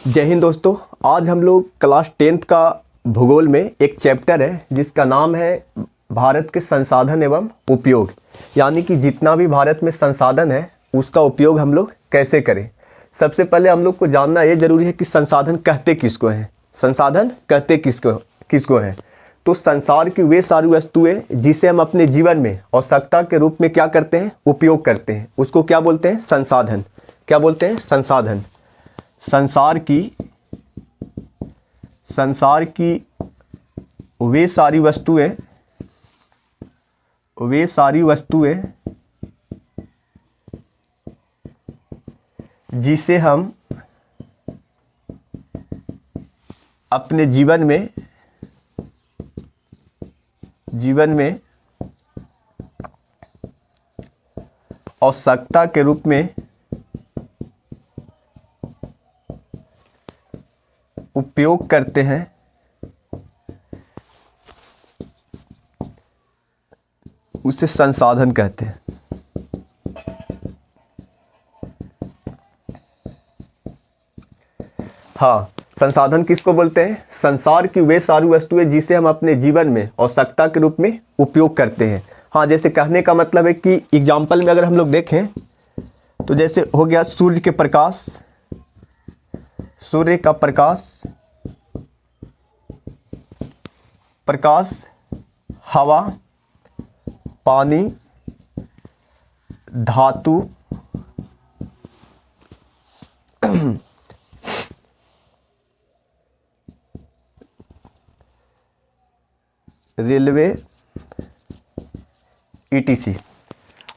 जय हिंद दोस्तों। आज हम लोग क्लास 10th का भूगोल में एक चैप्टर है जिसका नाम है भारत के संसाधन एवं उपयोग। यानी कि जितना भी भारत में संसाधन है उसका उपयोग हम लोग कैसे करें। सबसे पहले हम लोग को जानना ये जरूरी है कि संसाधन कहते किसको हैं। संसाधन कहते किसको हैं। तो संसार की वे सारी वस्तुएं जिसे हम अपने जीवन में आवश्यकता के रूप में क्या करते हैं, उपयोग करते हैं, उसको क्या बोलते हैं, संसाधन। क्या बोलते हैं, संसाधन। संसार की वे सारी वस्तुएं जिसे हम अपने जीवन में आवश्यकता के रूप में उपयोग करते हैं, उसे संसाधन कहते हैं। हाँ, संसाधन किसको बोलते हैं, संसार की वे सारी वस्तुएं जिसे हम अपने जीवन में आवश्यकता के रूप में उपयोग करते हैं। हाँ, जैसे कहने का मतलब है कि एग्जाम्पल में अगर हम लोग देखें तो जैसे हो गया सूर्य का प्रकाश, हवा, पानी, धातु, रेलवे, ETC।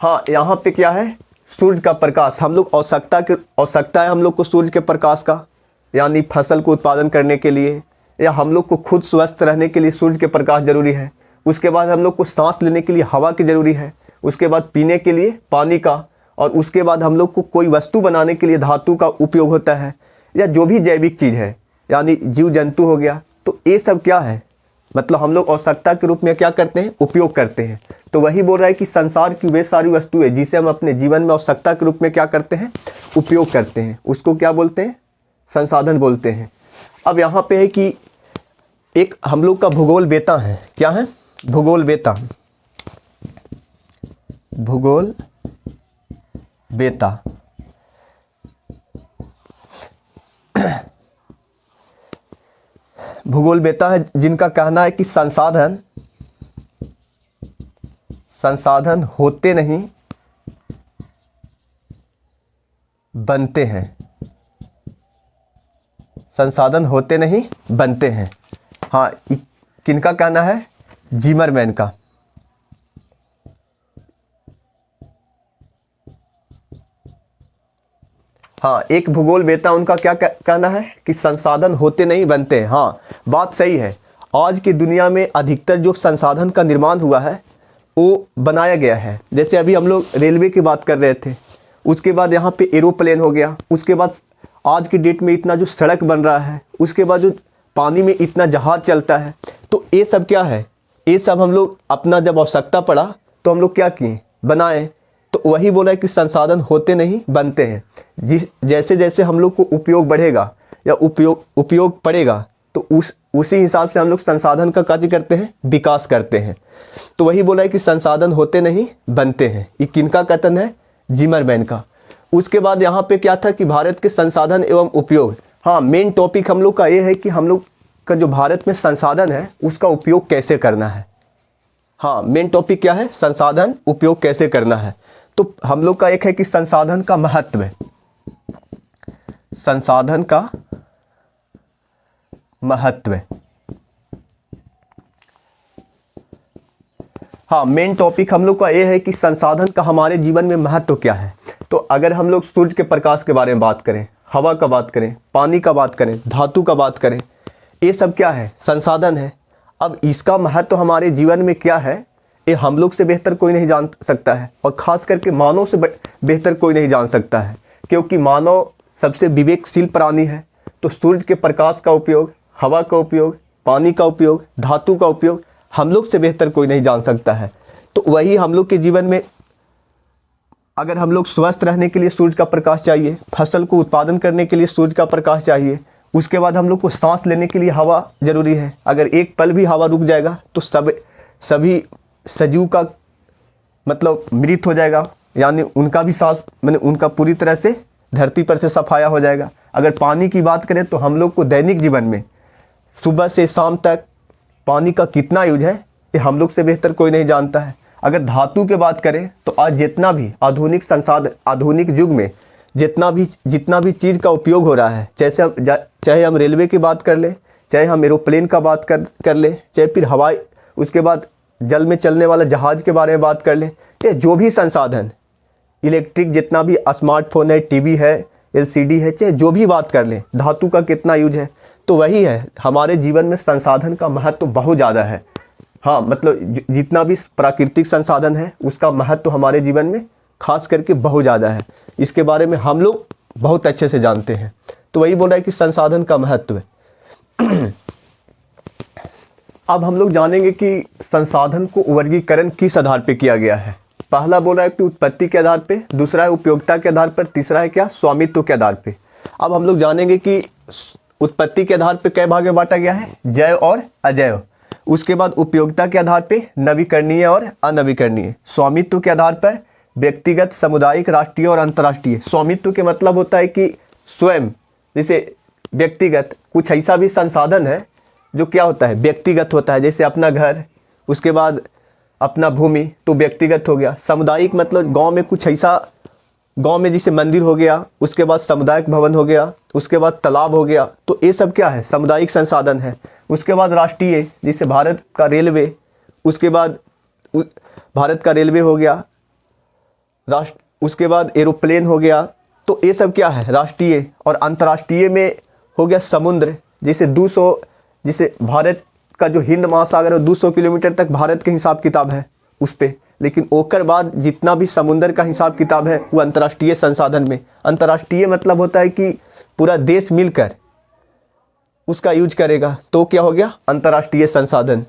हाँ, यहाँ पे क्या है, सूर्य का प्रकाश। हम लोग आवश्यकता है हम लोग को सूर्य के प्रकाश का, यानी फसल को उत्पादन करने के लिए या हम लोग को खुद स्वस्थ रहने के लिए सूर्य के प्रकाश जरूरी है। उसके बाद हम लोग को सांस लेने के लिए हवा की ज़रूरी है। उसके बाद पीने के लिए पानी का, और उसके बाद हम लोग को कोई वस्तु बनाने के लिए धातु का उपयोग होता है, या जो भी जैविक चीज़ है यानी जीव जंतु हो गया। तो ये सब क्या है, मतलब हम लोग आवश्यकता के रूप में क्या करते हैं, उपयोग करते हैं। तो वही बोल रहा है कि संसार की वे सारी वस्तुएं जिसे हम अपने जीवन में आवश्यकता के रूप में क्या करते हैं, उपयोग करते हैं, उसको क्या बोलते हैं, संसाधन बोलते हैं। अब यहाँ पे है कि एक हम लोग का भूगोल बेता है। क्या है, भूगोल बेता। भूगोल बेता भूगोल बेता है जिनका कहना है कि संसाधन होते नहीं बनते हैं। संसाधन होते नहीं बनते हैं। हाँ, किनका कहना है, जिमरमैन का। हाँ, एक भूगोल बेता, उनका क्या कहना है कि संसाधन होते नहीं बनते हैं। हाँ, बात सही है। आज की दुनिया में अधिकतर जो संसाधन का निर्माण हुआ है वो बनाया गया है। जैसे अभी हम लोग रेलवे की बात कर रहे थे, उसके बाद यहाँ पे एरोप्लेन हो गया, उसके बाद आज की डेट में इतना जो सड़क बन रहा है, उसके बाद जो पानी में इतना जहाज चलता है। तो ये सब क्या है, ये सब हम लोग अपना जब आवश्यकता पड़ा तो हम लोग क्या किए, बनाए। तो वही बोला है कि संसाधन होते नहीं बनते हैं। जैसे जैसे हम लोग को उपयोग बढ़ेगा या उपयोग पड़ेगा तो उसी हिसाब से हम लोग संसाधन का कार्य करते हैं, विकास करते हैं। तो वही बोला है कि संसाधन होते नहीं बनते हैं। ये किनका कथन है, जिमरमैन का। उसके बाद यहाँ पे क्या था कि भारत के संसाधन एवं उपयोग। हाँ, मेन टॉपिक हम लोग का ये है कि हम लोग का जो भारत में संसाधन है उसका उपयोग कैसे करना है। हाँ, मेन टॉपिक क्या है, संसाधन उपयोग कैसे करना है। तो हम लोग का एक है कि संसाधन का महत्व। संसाधन का महत्व। हाँ, मेन टॉपिक हम लोग का ये है कि संसाधन का हमारे जीवन में महत्व क्या है। तो अगर हम लोग सूर्य के प्रकाश के बारे में बात करें, हवा का बात करें, पानी का बात करें, धातु का बात करें, ये सब क्या है, संसाधन है। अब इसका महत्व हमारे जीवन में क्या है, ये हम लोग से बेहतर कोई नहीं जान सकता है, और ख़ास करके मानव से बेहतर कोई नहीं जान सकता है, क्योंकि मानव सबसे विवेकशील प्राणी है। तो सूर्य के प्रकाश का उपयोग, हवा का उपयोग, पानी का उपयोग, धातु का उपयोग हम लोग से बेहतर कोई नहीं जान सकता है। तो वही हम लोग के जीवन में अगर हम लोग स्वस्थ रहने के लिए सूर्य का प्रकाश चाहिए, फसल को उत्पादन करने के लिए सूर्य का प्रकाश चाहिए, उसके बाद हम लोग को सांस लेने के लिए हवा ज़रूरी है। अगर एक पल भी हवा रुक जाएगा तो सभी सजीव का मतलब मृत हो जाएगा, यानी उनका भी सांस मैंने उनका पूरी तरह से धरती पर से सफाया हो जाएगा। अगर पानी की बात करें तो हम लोग को दैनिक जीवन में सुबह से शाम तक पानी का कितना यूज है ये हम लोग से बेहतर कोई नहीं जानता है। अगर धातु की बात करें तो आज जितना भी आधुनिक युग में जितना भी चीज़ का उपयोग हो रहा है, चाहे हम रेलवे की बात कर लें, चाहे हम एरोप्लेन का बात कर लें, चाहे फिर हवाई, उसके बाद जल में चलने वाला जहाज़ के बारे में बात कर लें, चाहे जो भी संसाधन इलेक्ट्रिक जितना भी स्मार्टफोन है, टीवी है, एलसीडी है, चाहे जो भी बात कर लें, धातु का कितना यूज है। तो वही है, हमारे जीवन में संसाधन का महत्व बहुत ज़्यादा है। हाँ, मतलब जितना भी प्राकृतिक संसाधन है उसका महत्व हमारे जीवन में खास करके बहुत ज़्यादा है। इसके बारे में हम लोग बहुत अच्छे से जानते हैं। तो वही बोल रहा है कि संसाधन का महत्व है। अब हम लोग जानेंगे कि संसाधन को वर्गीकरण किस आधार पे किया गया है। पहला बोल रहा है कि उत्पत्ति के आधार पे, दूसरा है उपयोगिता के आधार पर, तीसरा है क्या, स्वामित्व के आधार पे। अब हम लोग जानेंगे कि उत्पत्ति के आधार पे कई भाग में बांटा गया है, जैव और अजैव। उसके बाद उपयोगिता के आधार पे नवीकरणीय और अनवीकरणीय। स्वामित्व के आधार पर व्यक्तिगत, सामुदायिक, राष्ट्रीय और अंतर्राष्ट्रीय। स्वामित्व के मतलब होता है कि स्वयं, जैसे व्यक्तिगत कुछ ऐसा भी संसाधन है जो क्या होता है, व्यक्तिगत होता है, जैसे अपना घर, उसके बाद अपना भूमि, तो व्यक्तिगत हो गया। सामुदायिक मतलब गांव में कुछ ऐसा, गांव में जैसे मंदिर हो गया, उसके बाद सामुदायिक भवन हो गया, उसके बाद तालाब हो गया, तो ये सब क्या है, सामुदायिक संसाधन है। उसके बाद राष्ट्रीय, जैसे भारत का रेलवे, उसके बाद भारत का रेलवे हो गया, उसके बाद एरोप्लेन हो गया, तो ये सब क्या है, राष्ट्रीय। और अंतर्राष्ट्रीय में हो गया समुद्र, जैसे भारत का जो हिंद महासागर है 200 किलोमीटर तक भारत के हिसाब किताब है उस पे, लेकिन ओकर बाद जितना भी समुद्र का हिसाब किताब है वो अंतर्राष्ट्रीय संसाधन में। अंतर्राष्ट्रीय मतलब होता है कि पूरा देश मिलकर उसका यूज करेगा, तो क्या हो गया, अंतर्राष्ट्रीय संसाधन।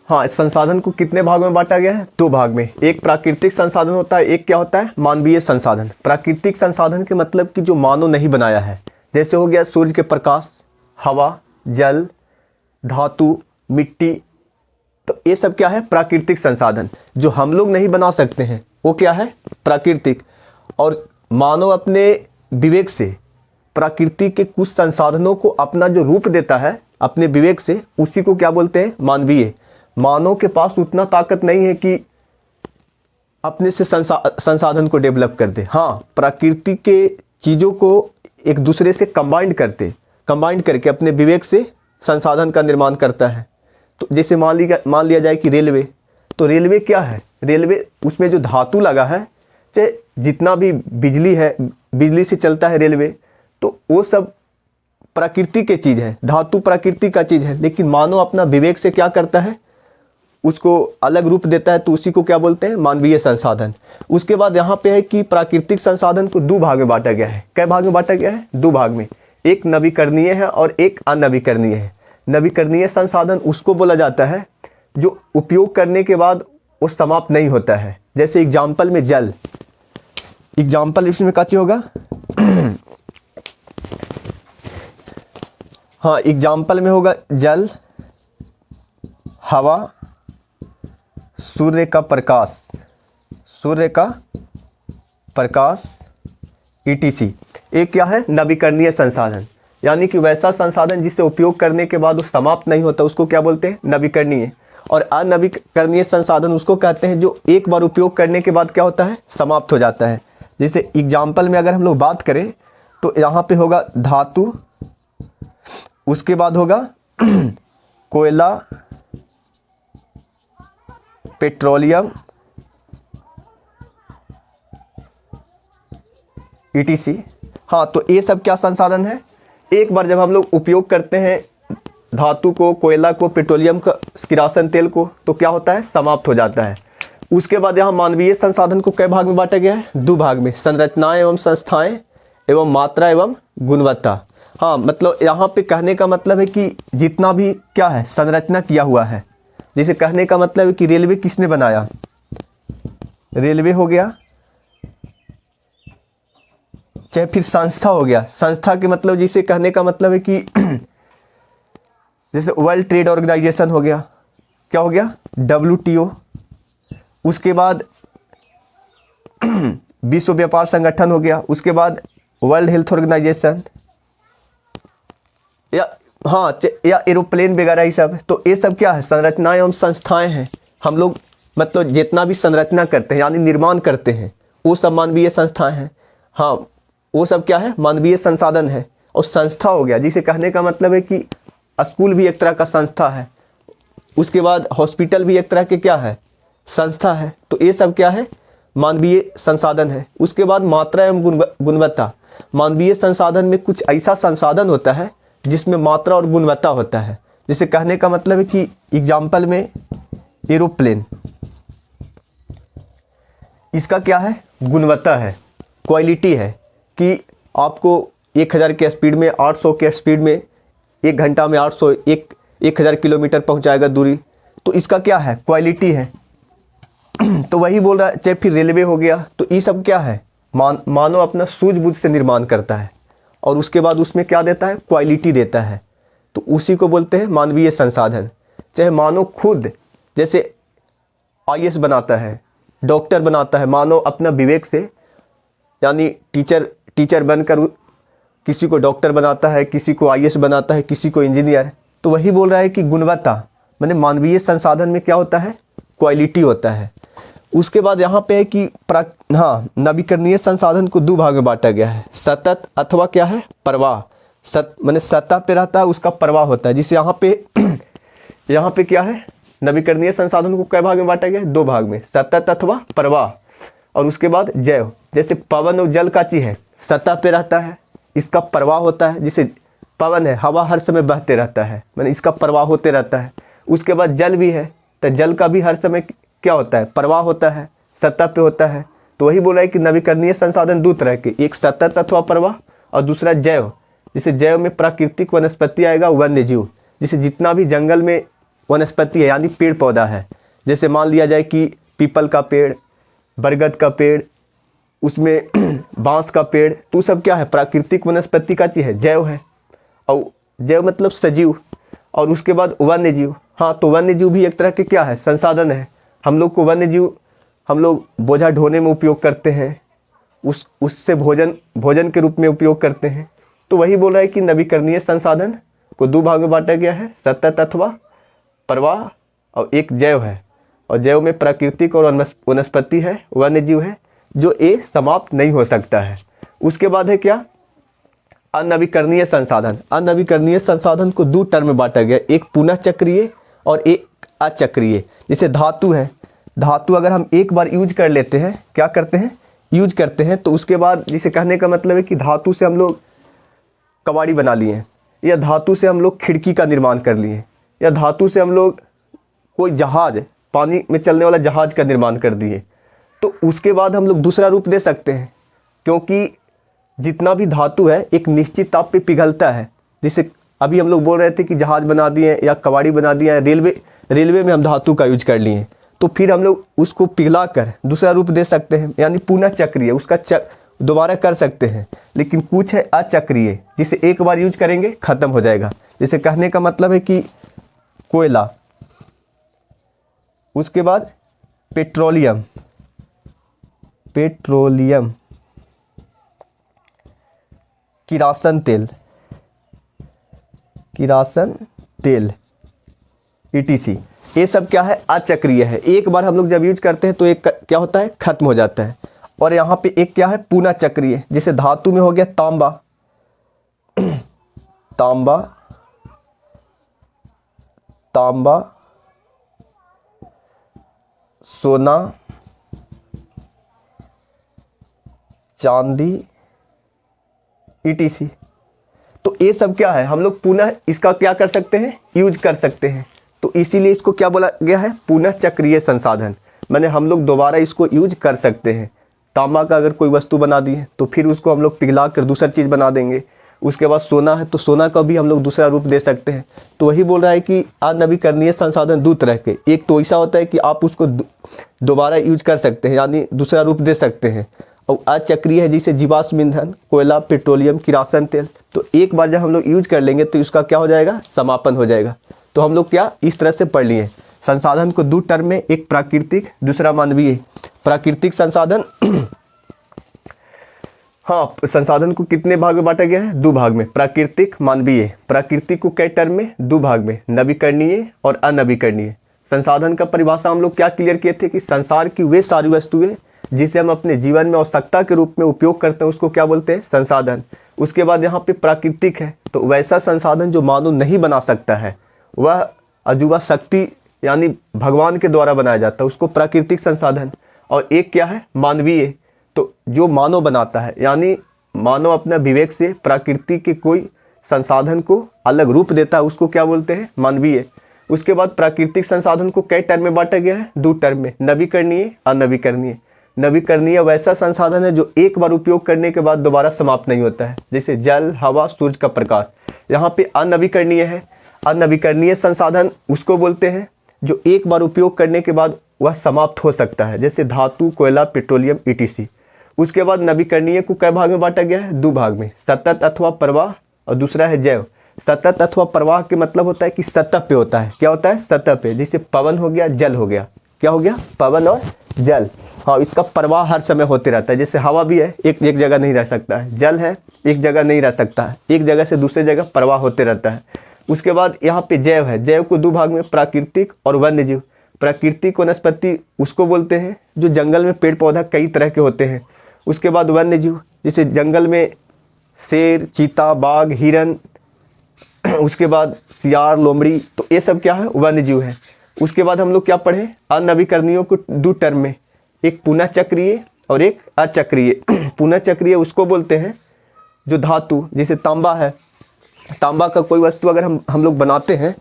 हाँ, इस संसाधन को कितने भाग में बांटा गया है, 2 भाग में। एक प्राकृतिक संसाधन होता है, एक क्या होता है, मानवीय संसाधन। प्राकृतिक संसाधन के मतलब कि जो मानव नहीं बनाया है, जैसे हो गया सूर्य के प्रकाश, हवा, जल, धातु, मिट्टी, तो ये सब क्या है, प्राकृतिक संसाधन। जो हम लोग नहीं बना सकते हैं वो क्या है, प्राकृतिक। और मानव अपने विवेक से प्रकृति के कुछ संसाधनों को अपना जो रूप देता है अपने विवेक से, उसी को क्या बोलते हैं, मानवीय। मानव के पास उतना ताकत नहीं है कि अपने से संसाधन को डेवलप कर दे। हाँ, प्रकृति के चीज़ों को एक दूसरे से कंबाइंड करके अपने विवेक से संसाधन का निर्माण करता है। तो जैसे मान लिया जाए कि रेलवे, तो रेलवे क्या है, रेलवे उसमें जो धातु लगा है, चाहे जितना भी बिजली है, बिजली से चलता है रेलवे, तो वो सब प्रकृति के चीज़ है, धातु प्रकृति का चीज़ है। लेकिन मानव अपना विवेक से क्या करता है, उसको अलग रूप देता है, तो उसी को क्या बोलते हैं, मानवीय संसाधन। उसके बाद यहाँ पे है कि प्राकृतिक संसाधन को 2 भाग में बांटा गया है। कई भाग में बांटा गया है, 2 भाग में। एक नवीकरणीय है और एक अनवीकरणीय है। नवीकरणीय संसाधन उसको बोला जाता है जो उपयोग करने के बाद वो समाप्त नहीं होता है। जैसे एग्जाम्पल में जल, एग्जाम्पल इसमें क्या होगा हाँ, एग्जाम्पल में होगा जल, हवा, सूर्य का प्रकाश ETC। एक क्या है, नवीकरणीय संसाधन, यानी कि वैसा संसाधन जिसे उपयोग करने के बाद वो समाप्त नहीं होता, उसको क्या बोलते हैं, नवीकरणीय। और अनवीकरणीय संसाधन उसको कहते हैं जो एक बार उपयोग करने के बाद क्या होता है, समाप्त हो जाता है। जैसे एग्जाम्पल में अगर हम लोग बात करें तो यहाँ पे होगा धातु, उसके बाद होगा कोयला, पेट्रोलियम, ETC। हाँ, तो ये सब क्या संसाधन है, एक बार जब हम लोग उपयोग करते हैं धातु को, कोयला को, पेट्रोलियम का, किरासन तेल को, तो क्या होता है, समाप्त हो जाता है। उसके बाद यहाँ मानवीय संसाधन को कई भाग में बांटा गया है, 2 भाग में, संरचनाएं एवं संस्थाएं एवं मात्रा एवं गुणवत्ता। हाँ, मतलब यहाँ पे कहने का मतलब है कि जितना भी क्या है, संरचना किया हुआ है। जैसे कहने का मतलब है कि रेलवे किसने बनाया, रेलवे हो गया, चाहे फिर संस्था हो गया। संस्था के मतलब जिसे कहने का मतलब है कि जैसे वर्ल्ड ट्रेड ऑर्गेनाइजेशन हो गया, क्या हो गया, WTO। उसके बाद विश्व व्यापार संगठन हो गया, उसके बाद वर्ल्ड हेल्थ ऑर्गेनाइजेशन, या एरोप्लेन वगैरह ये सब। तो ये सब क्या है, संरचनाएं एवं संस्थाएं हैं। हम लोग मतलब जितना भी संरचना करते हैं यानी निर्माण करते हैं वो सब मानवीय संस्थाएं हैं। हाँ, वो सब क्या है, मानवीय संसाधन है। और संस्था हो गया जिसे कहने का मतलब है कि स्कूल भी एक तरह का संस्था है, उसके बाद हॉस्पिटल भी एक तरह के क्या है, संस्था है। तो ये सब क्या है, मानवीय संसाधन है। उसके बाद मात्रा एवं गुणवत्ता। मानवीय संसाधन में कुछ ऐसा संसाधन होता है जिसमें मात्रा और गुणवत्ता होता है। जिसे कहने का मतलब है कि एग्जाम्पल में एरोप्लेन, इसका क्या है, गुणवत्ता है, क्वालिटी है कि आपको 1000 के स्पीड में, 800 के स्पीड में 1 घंटा में 1000 किलोमीटर पहुंचाएगा दूरी। तो इसका क्या है, क्वालिटी है। तो वही बोल रहा है। चाहे फिर रेलवे हो गया, तो ये सब क्या है, मानव अपना सूझबूझ से निर्माण करता है और उसके बाद उसमें क्या देता है, क्वालिटी देता है। तो उसी को बोलते हैं मानवीय संसाधन। चाहे मानव खुद जैसे IAS बनाता है, डॉक्टर बनाता है, मानव अपना विवेक से यानी टीचर बनकर किसी को डॉक्टर बनाता है, किसी को IAS बनाता है, किसी को इंजीनियर। तो वही बोल रहा है कि गुणवत्ता माने मानवीय संसाधन में क्या होता है, क्वालिटी होता है। उसके बाद यहाँ पे है कि नवीकरणीय संसाधन को 2 भाग में बांटा गया है, सतत अथवा क्या है, प्रवाह। माने सतह पे रहता है, उसका प्रवाह होता है। जिसे यहाँ पे क्या है, नवीकरणीय संसाधन को कई भाग में बांटा गया है, 2 भाग में, सतत अथवा प्रवाह। और उसके बाद जैव, जैसे पवन और जल का चीज है, सतह पे रहता है, इसका प्रवाह होता है। जिसे पवन है, हवा हर समय बहते रहता है, मैंने इसका प्रवाह होते रहता है। उसके बाद जल भी है, तो जल का भी हर समय क्या होता है, प्रवाह होता है, सतह पे होता है। तो वही बोल रहा है कि नवीकरणीय संसाधन 2 तरह के, एक सतत अथवा प्रवाह और दूसरा जैव। जिसे जैव में प्राकृतिक वनस्पति आएगा, वन्य जीव। जिसे जितना भी जंगल में वनस्पति है यानी पेड़ पौधा है, जैसे मान लिया जाए कि पीपल का पेड़, बरगद का पेड़, उसमें बांस का पेड़, तो सब क्या है, प्राकृतिक वनस्पति का चीज है, जैव है। और जैव मतलब सजीव। और उसके बाद वन्य जीव। हाँ, तो वन्य जीव भी एक तरह के क्या है, संसाधन है। हम लोग को वन्य जीव, हम लोग बोझा ढोने में उपयोग करते हैं, उससे भोजन के रूप में उपयोग करते हैं। तो वही बोल रहा है कि नवीकरणीय संसाधन को 2 भाग में बांटा गया है, सतत अथवा प्रवाह, और एक जैव है। और जैव में प्राकृतिक और वनस्पति है, वन्य जीव है, जो समाप्त नहीं हो सकता है। उसके बाद है क्या, अनवीकरणीय संसाधन। अनवीकरणीय संसाधन को 2 टर्म में बांटा गया, एक पुनः चक्रीय और एक अचक्रीय। जैसे धातु है, धातु अगर हम एक बार यूज कर लेते हैं, क्या करते हैं, यूज करते हैं, तो उसके बाद जिसे कहने का मतलब है कि धातु से हम लोग कबाड़ी बना लिए, या धातु से हम लोग खिड़की का निर्माण कर लिए, या धातु से हम लोग कोई जहाज, पानी में चलने वाला जहाज का निर्माण कर दिए। तो उसके बाद हम लोग दूसरा रूप दे सकते हैं, क्योंकि जितना भी धातु है एक निश्चित ताप पे पिघलता है। जैसे अभी हम लोग बोल रहे थे कि जहाज बना दिए या कबाड़ी बना दिया, रेलवे में हम धातु का यूज कर लिए, तो फिर हम लोग उसको पिघला कर दूसरा रूप दे सकते हैं, यानी पुनः चक्रीय, उसका दोबारा कर सकते हैं। लेकिन कुछ है अचक्रीय, जिसे एक बार यूज करेंगे खत्म हो जाएगा। जैसे कहने का मतलब है कि कोयला, उसके बाद पेट्रोलियम, किरासन तेल, ETC, ये सब क्या है, अचक्रीय है। एक बार हम लोग जब यूज करते हैं तो एक क्या होता है, खत्म हो जाता है। और यहाँ पे एक क्या है, पुनः चक्रीय। जैसे धातु में हो गया तांबा, सोना, चांदी, ETC। तो ये सब क्या है, हम लोग पुनः इसका क्या कर सकते हैं, यूज कर सकते हैं। तो इसीलिए इसको क्या बोला गया है, पुनः चक्रीय संसाधन। माने हम लोग दोबारा इसको यूज कर सकते हैं। तांबा का अगर कोई वस्तु बना दी है तो फिर उसको हम लोग पिघला कर दूसरा चीज़ बना देंगे। उसके बाद सोना है तो सोना का भी हम लोग दूसरा रूप दे सकते हैं। तो वही बोल रहा है कि अनवीकरणीय संसाधन 2 तरह के, एक तो ऐसा होता है कि आप उसको दोबारा यूज कर सकते हैं यानी दूसरा रूप दे सकते हैं, और अचक्रीय है जिसे जीवाश्म ईंधन, कोयला, पेट्रोलियम, किरासन तेल। तो एक बार जब हम लोग यूज कर लेंगे तो इसका क्या हो जाएगा, समापन हो जाएगा। तो हम लोग क्या इस तरह से पढ़ लिए, संसाधन को दो टर्म में, एक प्राकृतिक, दूसरा मानवीय। प्राकृतिक संसाधन हाँ, संसाधन को कितने भाग में बांटा गया है, दो भाग में, प्राकृतिक, मानवीय। प्राकृतिक को कई टर्म में, दो भाग में, नवीकरणीय और अनवीकरणीय। संसाधन का परिभाषा हम लोग क्या क्लियर किए थे कि संसार की वे सारी वस्तुएं जिसे हम अपने जीवन में आवश्यकता के रूप में उपयोग करते हैं उसको क्या बोलते हैं, संसाधन। उसके बाद यहाँ पे प्राकृतिक है, तो वैसा संसाधन जो मानव नहीं बना सकता है, वह अजूबा शक्ति यानी भगवान के द्वारा बनाया जाता है, उसको प्राकृतिक संसाधन। और एक क्या है, मानवीय, तो जो मानव बनाता है, यानी मानव अपना विवेक से प्रकृति के कोई संसाधन को अलग रूप देता है, उसको क्या बोलते हैं, मानवीय। उसके बाद प्राकृतिक संसाधन को कई टर्म में बांटा गया है, दो टर्म में, नवीकरणीय, अनवीकरणीय। नवीकरणीय वैसा संसाधन है जो एक बार उपयोग करने के बाद दोबारा समाप्त नहीं होता है, जैसे जल, हवा, सूरज का प्रकाश। यहाँ पे अनवीकरणीय है। अनवीकरणीय संसाधन उसको बोलते हैं जो एक बार उपयोग करने के बाद वह समाप्त हो सकता है, जैसे धातु, कोयला, पेट्रोलियम, ईटीसी। उसके बाद नवीकरणीय को कई भाग में बांटा गया है, दो भाग में, सतत अथवा प्रवाह और दूसरा है जैव। सतत अथवा प्रवाह के मतलब होता है कि सतह पे होता है, क्या होता है, सतह पे, जैसे पवन हो गया, जल हो गया, क्या हो गया, पवन और जल। हाँ, इसका प्रवाह हर समय होते रहता है, जैसे हवा भी है, एक जगह नहीं रह सकता है, जल है एक जगह नहीं रह सकता है, एक जगह से दूसरे जगह प्रवाह होते रहता है। उसके बाद यहाँ पे जैव है। जैव को दो भाग में, प्राकृतिक और वन्यजीव। प्राकृतिक वनस्पति उसको बोलते हैं जो जंगल में पेड़ पौधा कई तरह के होते हैं। उसके बाद वन्यजीव, जैसे जंगल में शेर, चीता, बाघ, हिरन, उसके बाद सियार, लोमड़ी, तो ये सब क्या है, वन्यजीव है। उसके बाद हम लोग क्या पढ़े, अनवीकरणीयों को दो टर्म में, एक पुनः चक्रीय और एक अचक्रीय। पुनः चक्रीय उसको बोलते हैं जो धातु, जैसे तांबा है, तांबा का कोई वस्तु अगर हम लोग बनाते हैं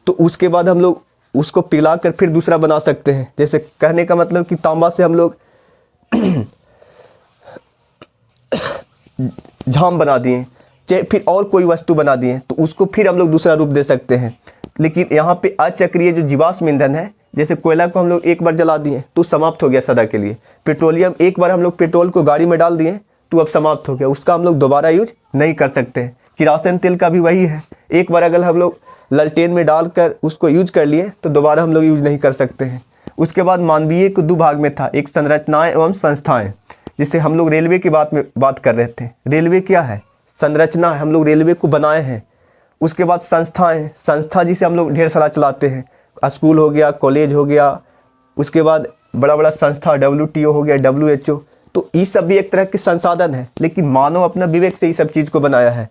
तो उसके बाद हम लोग उसको पिघला कर फिर दूसरा बना सकते हैं। जैसे कहने का मतलब कि तांबा से हम लोग झाम बना दिए, चाहे फिर और कोई वस्तु बना दिए, तो उसको फिर हम लोग दूसरा रूप दे सकते हैं। लेकिन यहाँ पे अचक्रीय जो जीवाश्म ईंधन है, जैसे कोयला को हम लोग एक बार जला दिए तो समाप्त हो गया सदा के लिए। पेट्रोलियम, एक बार हम लोग पेट्रोल को गाड़ी में डाल दिए तो अब समाप्त हो गया, उसका हम लोग दोबारा यूज नहीं कर सकते हैं। किरासन तेल का भी वही है, एक बार अगर हम लोग ललटेन में डालकर उसको यूज कर लिए तो दोबारा हम लोग यूज नहीं कर सकते हैं। उसके बाद मानवीय को दो भाग में था, एक संरचनाएं एवं संस्थाएं। जिससे हम लोग रेलवे की बात कर रहे थे। रेलवे क्या है, संरचना है, हम लोग रेलवे को बनाए हैं। उसके बाद संस्थाएं, संस्था जिसे हम लोग ढेर सारा चलाते हैं, स्कूल हो गया, कॉलेज हो गया। उसके बाद बड़ा बड़ा संस्था WTO हो गया, WHO, तो ये सब भी एक तरह के संसाधन है, लेकिन मानव अपना विवेक से ये सब चीज़ को बनाया है।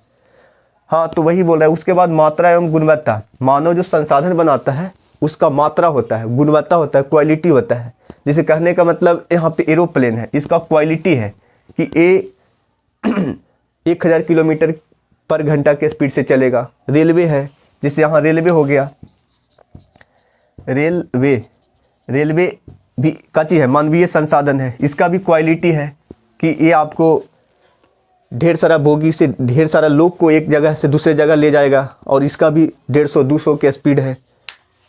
हाँ, तो वही बोल रहा है। उसके बाद मात्रा एवं गुणवत्ता, मानव जो संसाधन बनाता है उसका मात्रा होता है, गुणवत्ता होता है, क्वालिटी होता है। जैसे कहने का मतलब यहाँ पे एरोप्लेन है, इसका क्वालिटी है कि ये 1000 किलोमीटर पर घंटा के स्पीड से चलेगा। रेलवे है, जैसे यहाँ रेलवे हो गया, रेलवे भी का चीज़ है, मानवीय संसाधन है, इसका भी क्वालिटी है कि ये आपको ढेर सारा बोगी से ढेर सारा लोग को एक जगह से दूसरे जगह ले जाएगा, और इसका भी 150-200 के स्पीड है,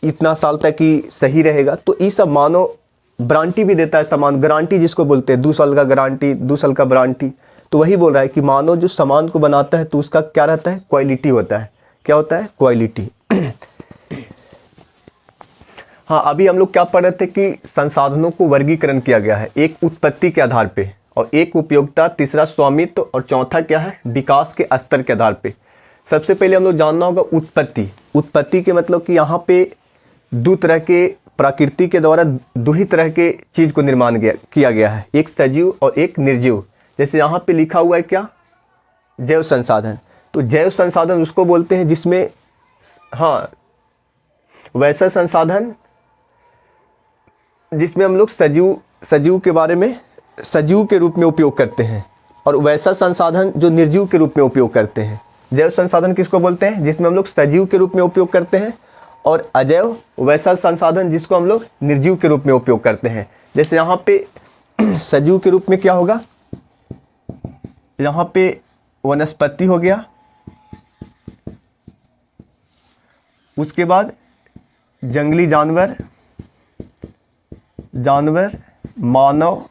इतना साल तक ही सही रहेगा। तो ये सब मानव गारंटी भी देता है, सामान गारंटी जिसको बोलते हैं, 2 साल का गारंटी, 2 साल का वारंटी। तो वही बोल रहा है कि मानव जो सामान को बनाता है तो उसका क्या रहता है, क्वालिटी होता है। क्या होता है, क्वालिटी। हाँ, अभी हम लोग क्या पढ़ रहे थे कि संसाधनों को वर्गीकरण किया गया है, एक उत्पत्ति के आधार पे, और एक उपयोगिता, तीसरा स्वामित्व, और चौथा क्या है, विकास के स्तर के आधार पे। सबसे पहले हम लोग जानना होगा उत्पत्ति। उत्पत्ति के मतलब कि यहाँ पे दो तरह के, प्रकृति के द्वारा दो ही तरह के चीज़ को निर्माण किया गया है, एक सजीव और एक निर्जीव। जैसे यहाँ पे लिखा हुआ है क्या, जैव संसाधन। तो जैव संसाधन उसको बोलते हैं जिसमें, हाँ, वैसा संसाधन जिसमें हम लोग सजीव के बारे में सजीव के रूप में उपयोग करते हैं, और वैसा संसाधन जो निर्जीव के रूप में उपयोग करते हैं। जैव संसाधन किसको बोलते हैं, जिसमें हम लोग सजीव के रूप में उपयोग करते हैं, और अजैव वैसा संसाधन जिसको हम लोग निर्जीव के रूप में उपयोग करते हैं। जैसे यहाँ पे सजीव के रूप में क्या होगा, यहाँ पे वनस्पति हो गया, उसके बाद जंगली जानवर, मानव,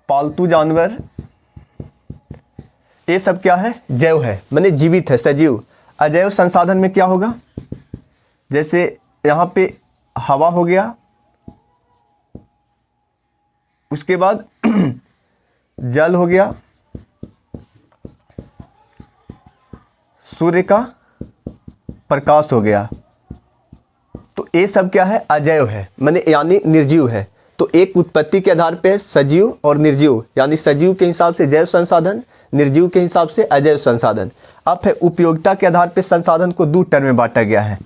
पालतू जानवर, ये सब क्या है? जैव है, माने जीवित है, सजीव। अजैव संसाधन में क्या होगा? जैसे यहाँ पे हवा हो गया, उसके बाद जल हो गया, सूर्य का प्रकाश हो गया। तो ये सब क्या है? अजैव है, माने यानी निर्जीव है। तो एक उत्पत्ति के आधार पे सजीव और निर्जीव, यानी सजीव के हिसाब से जैव संसाधन, निर्जीव के हिसाब से अजैव संसाधन। अब है उपयोगिता के आधार पे संसाधन को दो टर्म में बांटा गया है,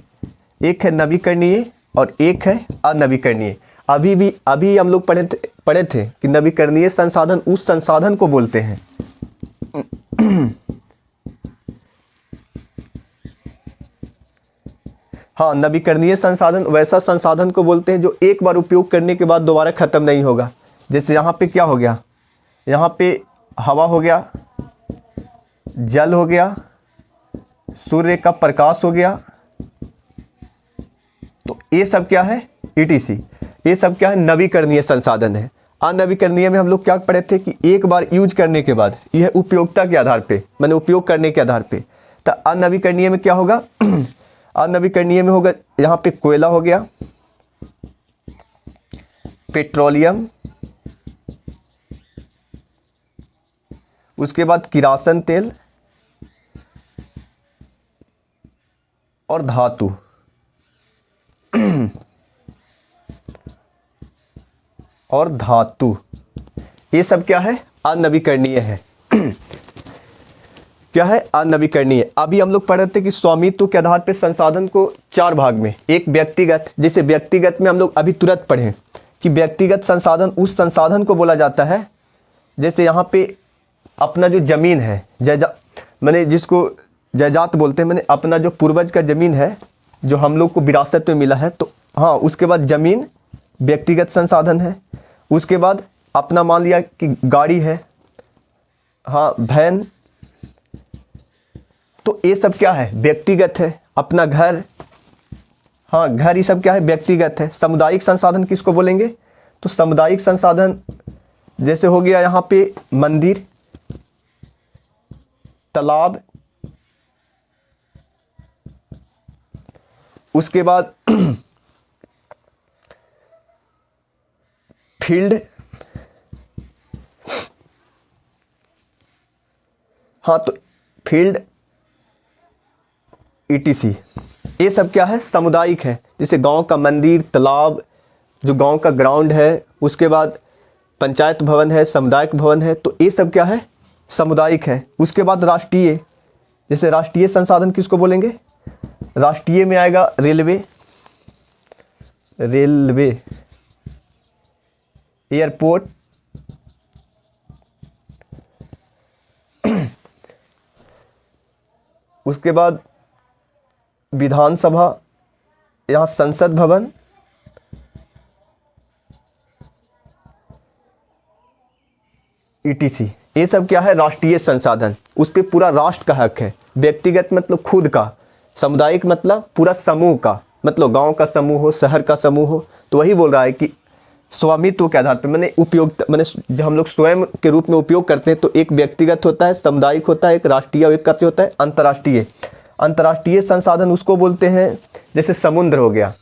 एक है नवीकरणीय और एक है अनवीकरणीय। अभी हम लोग पढ़े थे कि नवीकरणीय संसाधन उस संसाधन को बोलते हैं हाँ, नवीकरणीय संसाधन वैसा संसाधन को बोलते हैं जो एक बार उपयोग करने के बाद दोबारा खत्म नहीं होगा। जैसे यहाँ पे क्या हो गया? यहाँ पे हवा हो गया, जल हो गया, सूर्य का प्रकाश हो गया। तो ये सब क्या है? ETC। ये सब क्या है? नवीकरणीय संसाधन है। अनवीकरणीय में हम लोग क्या पढ़े थे कि एक बार यूज करने के बाद, यह उपयोगिता के आधार पे, मैंने उपयोग करने के आधार पे। तो अनवीकरणीय में क्या होगा? अनवीकरणीय में होगा यहाँ पे कोयला हो गया, पेट्रोलियम, उसके बाद किरासन तेल और धातु। और धातु, ये सब क्या है? अनवीकरणीय है। क्या है? अनवीकरणीय। अभी हम लोग पढ़ रहे थे कि स्वामित्व के आधार पे संसाधन को चार भाग में, एक व्यक्तिगत, जैसे व्यक्तिगत में हम लोग अभी तुरंत पढ़े कि व्यक्तिगत संसाधन उस संसाधन को बोला जाता है, जैसे यहाँ पे अपना जो जमीन है, मैंने जिसको जायदाद बोलते हैं, मैंने अपना जो पूर्वज का जमीन है जो हम लोग को विरासत में मिला है, तो हाँ, उसके बाद जमीन व्यक्तिगत संसाधन है। उसके बाद अपना मान लिया कि गाड़ी है, हाँ, वैन, तो ये सब क्या है? व्यक्तिगत है। अपना घर, हाँ, घर, ये सब क्या है? व्यक्तिगत है। सामुदायिक संसाधन किसको बोलेंगे? तो सामुदायिक संसाधन जैसे हो गया यहाँ पे मंदिर, तालाब, उसके बाद फील्ड, हाँ, तो फील्ड, ETC। ये सब क्या है? सामुदायिक है। जैसे गांव का मंदिर, तालाब, जो गांव का ग्राउंड है, उसके बाद पंचायत भवन है, सामुदायिक भवन है, तो ये सब क्या है? सामुदायिक है। उसके बाद राष्ट्रीय, जैसे राष्ट्रीय संसाधन किसको बोलेंगे? राष्ट्रीय में आएगा रेलवे, एयरपोर्ट, उसके बाद विधानसभा, यहाँ संसद भवन, ETC। ये सब क्या है? राष्ट्रीय संसाधन, उस पर पूरा राष्ट्र का हक है। व्यक्तिगत मतलब खुद का, सामुदायिक मतलब पूरा समूह का, मतलब गांव का समूह हो, शहर का समूह हो। तो वही बोल रहा है कि स्वामित्व के आधार पर, मैंने उपयोग, मैंने जब हम लोग स्वयं के रूप में उपयोग करते हैं तो एक व्यक्तिगत होता है, सामुदायिक होता है, एक राष्ट्रीय और एक क्या होता है? अंतर्राष्ट्रीय। अंतर्राष्ट्रीय संसाधन उसको बोलते हैं, जैसे समुद्र हो गया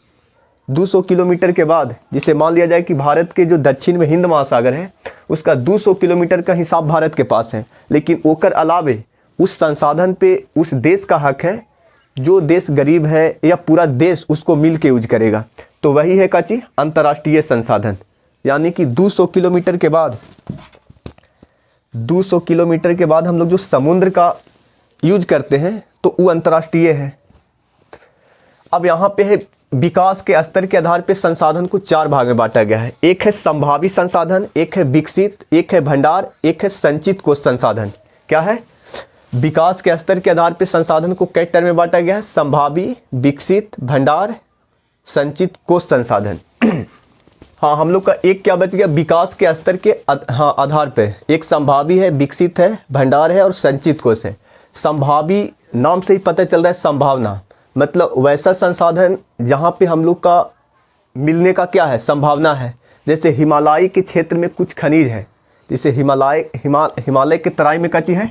200 किलोमीटर के बाद, जिसे मान लिया जाए कि भारत के जो दक्षिण में हिंद महासागर है, उसका 200 किलोमीटर का हिसाब भारत के पास है, लेकिन ओकर अलावे उस संसाधन पे उस देश का हक है, जो देश गरीब है या पूरा देश उसको मिल के यूज करेगा। तो वही है काची? अंतर्राष्ट्रीय संसाधन। यानी कि 200 किलोमीटर के बाद, 200 किलोमीटर के बाद हम लोग जो समुद्र का यूज करते हैं तो वो अंतर्राष्ट्रीय है। अब यहाँ पे है विकास के स्तर के आधार पे संसाधन को चार भाग में बांटा गया है। एक है संभावी संसाधन, एक है विकसित, एक है भंडार, एक है संचित कोष संसाधन। क्या है? विकास के स्तर के आधार पे संसाधन को कई टर्म में बांटा गया है, संभावी, विकसित, भंडार, संचित कोष संसाधन। हाँ, हम लोग का एक क्या बच गया? विकास के स्तर के आधार पे एक संभावी है, विकसित है, भंडार है और संचित कोष है। संभावी नाम से ही पता चल रहा है, संभावना, मतलब वैसा संसाधन जहाँ पे हम लोग का मिलने का क्या है? संभावना है। जैसे हिमालय के क्षेत्र में कुछ खनिज है, जैसे हिमालय के तराई में क्या चीज़ है,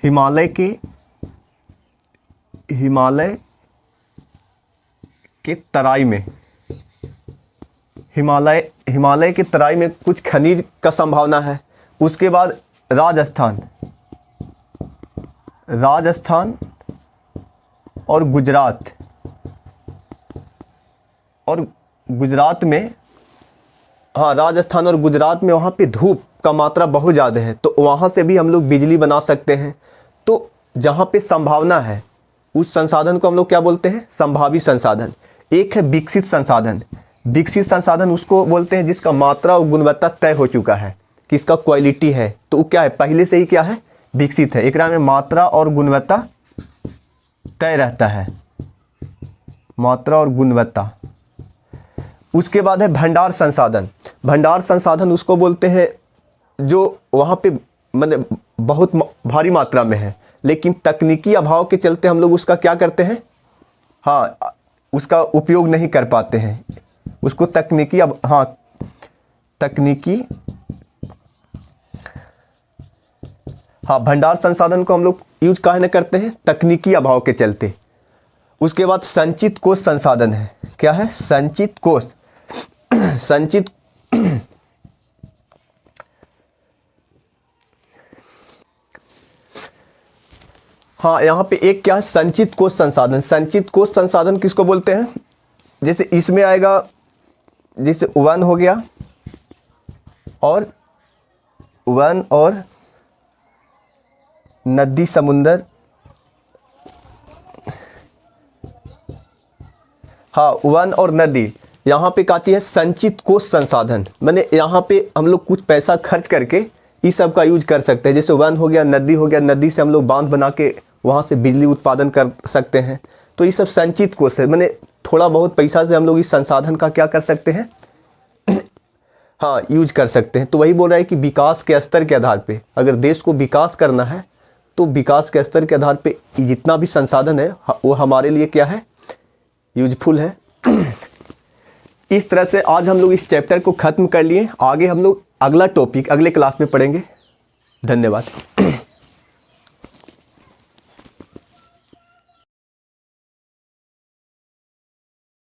हिमालय के तराई में, हिमालय के तराई में कुछ खनिज का संभावना है। उसके बाद राजस्थान और गुजरात में, हाँ राजस्थान और गुजरात में वहाँ पे धूप का मात्रा बहुत ज़्यादा है, तो वहाँ से भी हम लोग बिजली बना सकते हैं। तो जहाँ पे संभावना है उस संसाधन को हम लोग क्या बोलते हैं, संभावी संसाधन। एक है विकसित संसाधन। विकसित संसाधन उसको बोलते हैं जिसका मात्रा और गुणवत्ता तय हो चुका है, कि इसका क्वालिटी है, तो वो क्या है, पहले से ही क्या है, विकसित है। एक में मात्रा और गुणवत्ता तय रहता है, मात्रा और गुणवत्ता। उसके बाद है भंडार संसाधन। भंडार संसाधन उसको बोलते हैं जो वहाँ पे मतलब बहुत भारी मात्रा में है, लेकिन तकनीकी अभाव के चलते हम लोग उसका क्या करते हैं, हाँ उसका उपयोग नहीं कर पाते हैं उसको। भंडार संसाधन को हम लोग यूज काहे न करते हैं, तकनीकी अभाव के चलते। उसके बाद संचित कोष संसाधन है। क्या है, संचित कोष। संचित हाँ, यहाँ पे एक क्या है, संचित कोष संसाधन। संचित कोष संसाधन किसको बोलते हैं, जैसे इसमें आएगा, जैसे वन हो गया और नदी समुंदर, हाँ वन और नदी, यहाँ पे क्या चीज़ है, संचित कोष संसाधन। मैंने यहाँ पे हम लोग कुछ पैसा खर्च करके इस सब का यूज कर सकते हैं। जैसे वन हो गया, नदी हो गया, नदी से हम लोग बांध बना के वहाँ से बिजली उत्पादन कर सकते हैं। तो ये सब संचित कोष है, मैंने थोड़ा बहुत पैसा से हम लोग इस संसाधन का क्या कर सकते हैं, हाँ यूज कर सकते हैं। तो वही बोल रहा है कि विकास के स्तर के आधार पे, अगर देश को विकास करना है तो विकास के स्तर के आधार पे जितना भी संसाधन है वो हमारे लिए क्या है, यूजफुल है। इस तरह से आज हम लोग इस चैप्टर को ख़त्म कर लिए। आगे हम लोग अगला टॉपिक अगले क्लास में पढ़ेंगे। धन्यवाद।